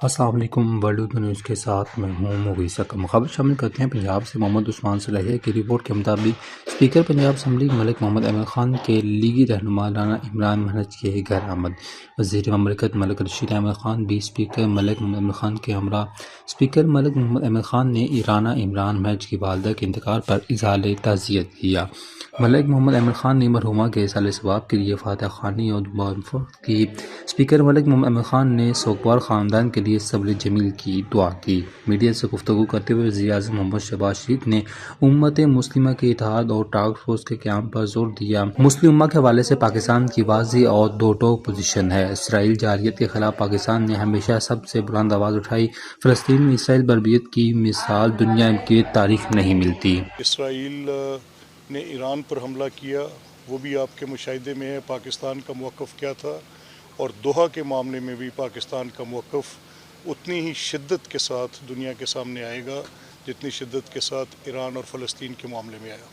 السلام علیکم، world news کے ساتھ میں ہوں مغیث اکرم۔ خبر شامل کرتے ہیں پنجاب سے۔ محمد عثمان صالحیہ کی رپورٹ کے مطابق اسپیکر پنجاب اسمبلی ملک محمد احمد خان کے لیگی رہنما رانا عمران مہنج کے گھر آمد۔ وزیر مملکت ملک رشید احمد خان بھی اسپیکر ملک محمد احمد خان کے ہمراہ۔ اسپیکر ملک محمد احمد خان نے رانا عمران مہنج کی والدہ کے انتقال پر اظہار تعزیت کیا۔ ملک محمد احمد خان نے مرحومہ کے ایصال ثواب کے لیے فاتحہ خوانی اور دعا کی۔ اسپیکر ملک محمد احمد خان نے سوگوار خاندان کے لیے صبر جمیل کی دعا کی۔ میڈیا سے گفتگو کرتے ہوئے وزیر اعظم محمد شہباز شریف نے امت مسلمہ کے اتحاد اور ٹاسک فورس کے قیام پر زور دیا۔ مسلم امہ کے حوالے سے پاکستان کی واضح اور دو ٹوک پوزیشن ہے۔ اسرائیل جارحیت کے خلاف پاکستان نے ہمیشہ سب سے بلند آواز اٹھائی۔ فلسطین میں اسرائیل بربریت کی مثال دنیا کی تاریخ نہیں ملتی۔ اسرائیل نے ایران پر حملہ کیا، وہ بھی آپ کے مشاہدے میں ہے پاکستان کا موقف کیا تھا، اور دوحہ کے معاملے میں بھی پاکستان کا موقف اتنی ہی شدت کے ساتھ دنیا کے سامنے آئے گا جتنی شدت کے ساتھ ایران اور فلسطین کے معاملے میں آیا۔